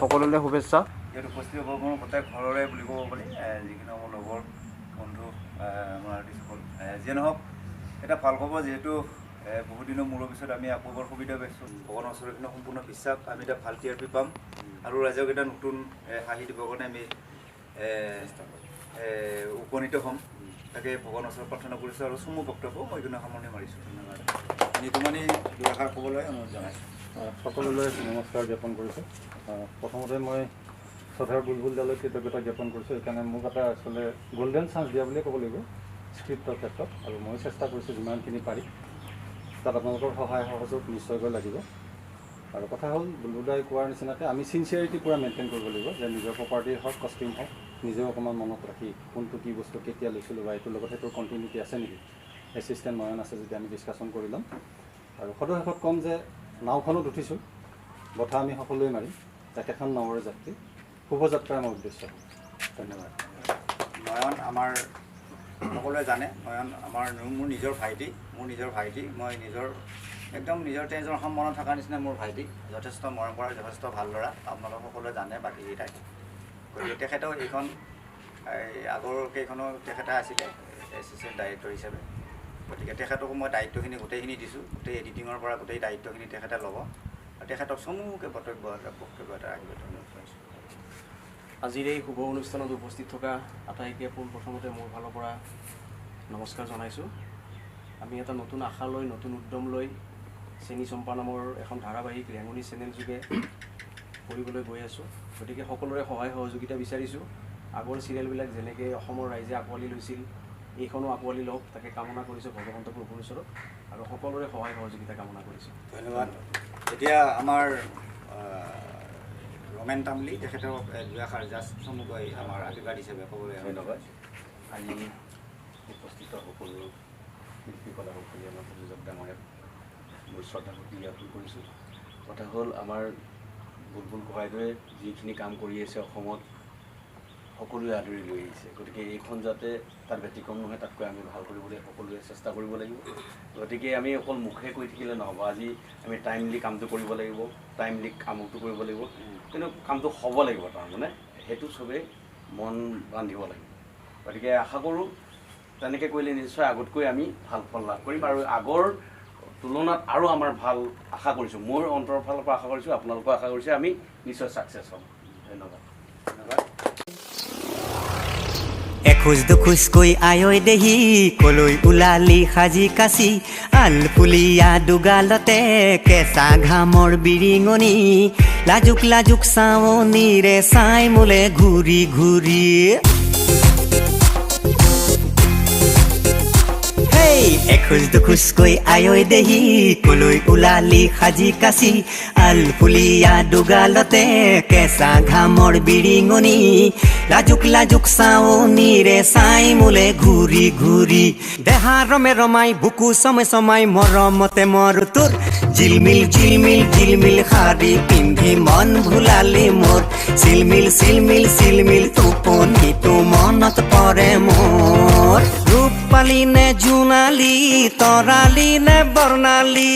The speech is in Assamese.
সকলোলৈ শুভেচ্ছা। ইয়াত উপস্থিত হ'ব মোৰ গোটেই ঘৰৰে বুলি ক'ব পাৰি, যিখিনি মোৰ লগৰ বন্ধু আমাৰ আৰ্টিষ্টসকল যিয়ে নহওক এটা ভাল খবৰ, যিহেতু বহুদিনৰ মূৰৰ পিছত আমি আকৌ এবাৰ সুবিধা পাইছোঁ। ভগৱানৰ ওচৰত কিন্তু সম্পূৰ্ণ বিশ্বাস আমি এটা ভাল TRP পাম আৰু ৰাইজক এটা নতুন হাঁহি দিবৰ কাৰণে আমি উপনীত হ'ম। তাকে ভগৱানৰ ওচৰত প্ৰাৰ্থনা কৰিছোঁ আৰু চমু বক্তব্য মই এইখিনি সামৰণি মাৰিছোঁ। ধন্যবাদ। নিতুমানি দুআষাৰ ক'বলৈ অনুৰোধ জনাইছোঁ। সকলোলৈ নমস্কাৰ জ্ঞাপন কৰিছোঁ। প্ৰথমতে মই শ্ৰদ্ধাৰ বুলবুল দালৈ কৃতজ্ঞতা জ্ঞাপন কৰিছোঁ। সেইকাৰণে মোক এটা আচলতে গল্ডেন চান্স দিয়া বুলিয়ে ক'ব লাগিব স্ক্ৰিপ্টৰ ক্ষেত্ৰত, আৰু মই চেষ্টা কৰিছোঁ যিমানখিনি পাৰি। তাত আপোনালোকৰ সহায় সহযোগ নিশ্চয়কৈ লাগিব। আৰু কথা হ'ল বুলবুল দাই কোৱাৰ নিচিনাকৈ আমি চিনচিয়াৰিটি পূৰা মেইনটেইন কৰিব লাগিব, যে নিজৰ প্ৰপাৰ্টি হওক কষ্টিউম হওক নিজেও অকণমান মনত ৰাখি কোনটো কি বস্তু কেতিয়া লৈছিলোঁ বা এইটোৰ লগত সেইটোৰ কণ্টিনিউটি আছে নেকি, এছিষ্টেণ্ট নয়ন আছে যদি আমি ডিছকাশ্যন কৰি ল'ম। আৰু সদশেষত ক'ম যে নাওখনত উঠিছোঁ, বঠা আমি সকলোৱে মাৰিম, একেখন নাৱৰ যাত্ৰী। শুভযাত্ৰাই আমাৰ উদ্দেশ্য। ধন্যবাদ। নয়ন আমাৰ সকলোৱে জানে, নয়ন মোৰ নিজৰ ভাইটি, মই একদম নিজৰ টেনশ্যন সম্বন্ধ থকাৰ নিচিনা মোৰ ভাইটি, যথেষ্ট মৰম কৰা, যথেষ্ট ভাল ল'ৰা, আপোনালোক সকলোৱে জানে বাকী তাই। গতিকে তেখেতেও এইখন আগৰ কেইখনো তেখেতে আছিলে এছিষ্টেণ্ট ডাইৰেক্টৰ হিচাপে। গতিকে তেখেতকো মই দায়িত্বখিনি গোটেইখিনি দিছোঁ, গোটেই এডিটিঙৰ পৰা গোটেই দায়িত্বখিনি তেখেতে ল'ব আৰু তেখেতক চমুকৈ বক্তব্য এটা ৰাখিব। ধন্যবাদ কৰিছোঁ। আজিৰ এই শুভ অনুষ্ঠানত উপস্থিত থকা আটাইকে পোনপ্ৰথমতে মোৰ ফালৰ পৰা নমস্কাৰ জনাইছোঁ। আমি এটা নতুন আশা লৈ, নতুন উদ্যম লৈ চেনী চম্পা নামৰ এখন ধাৰাবাহিক ৰেঙনি চেনেল যোগে কৰিবলৈ গৈ আছোঁ। গতিকে সকলোৰে সহায় সহযোগিতা বিচাৰিছোঁ। আগৰ চিৰিয়েলবিলাক যেনেকৈ অসমৰ ৰাইজে আঁকোৱালি লৈছিল, এইখনো আঁকোৱালি লওক তাকে কামনা কৰিছোঁ ভগৱন্ত প্ৰভুৰ ওচৰত, আৰু সকলোৰে সহায় সহযোগিতা কামনা কৰিছোঁ। ধন্যবাদ। এতিয়া আমাৰ ৰমেন তামলি তেখেতক দুআষাৰ জাষ্ট চমুকৈ আমাৰ আশীৰ্বাদ হিচাপে ক'বলৈ ধন্যবাদ। আজি উপস্থিত সকলো শিল্পী কলাকুশলী আমাৰ প্ৰযোজক ডাঙৰীয়াক মই শ্ৰদ্ধা ভক্তি জ্ঞাপন কৰিছোঁ। কথা হ'ল আমাৰ বুলবুল গোহাঁইদৱে যিখিনি কাম কৰি আছে অসমত সকলোৱে আদৰি লৈ আহিছে। গতিকে এইখন যাতে তাৰ ব্যতিক্ৰম নহয়, তাতকৈ আমি ভাল কৰিবলৈ সকলোৱে চেষ্টা কৰিব লাগিব। গতিকে আমি অকল মুখে কৈ থাকিলে নহ'ব, আজি আমি টাইমলি কামটো কৰিব লাগিব, টাইমলি কামটো কৰিব লাগিব, কিন্তু কামটো হ'ব লাগিব, তাৰমানে সেইটো চবেই মন বান্ধিব লাগিব। গতিকে আশা কৰোঁ তেনেকৈ কৰিলে নিশ্চয় আগতকৈ আমি ভাল ফল লাভ কৰিম, আৰু আগৰ তুলনাত আৰু আমাৰ ভাল আশা কৰিছোঁ। মোৰ অন্তৰৰ ফালৰ পৰা আশা কৰিছোঁ, আপোনালোকেও আশা কৰিছে আমি নিশ্চয় ছাকচেছ হ'ম। ধন্যবাদ। ধন্যবাদ। এখোজ দুখোজকৈ আয়ৈ দেহি কলৈ ওলালি সাজি কাচি, আলফুলীয়া দুগালতে কেঁচা ঘামৰ বিৰিঙনি, লাজুক লাজুক চাৱনিৰে চাই মোলে ঘূৰি ঘূৰি। এখোজ দুখোজকৈ আয়ৈ দেহি কলৈ ওলালি সাজি কাচি, আলফুলীয়া দুগালতে কেঁচা ঘামৰ বিৰিঙনি, লাজুক লাজুক চাৱনিৰে চাই মোলে ঘূৰি ঘূৰি। দেহা ৰমে ৰমাই বুকু চমে চমাই মৰমতে মৰ তোৰ, জিলমিল জিলমিল জিলমিল শাৰী পিন্ধি মন ভুলালি মোৰ, চিলমিল চিলমিল চিলমিল টোপনিটো মনত পৰে মোৰ। ৰূপালী নে জোনালী, তৰালী নে বৰ্ণালী,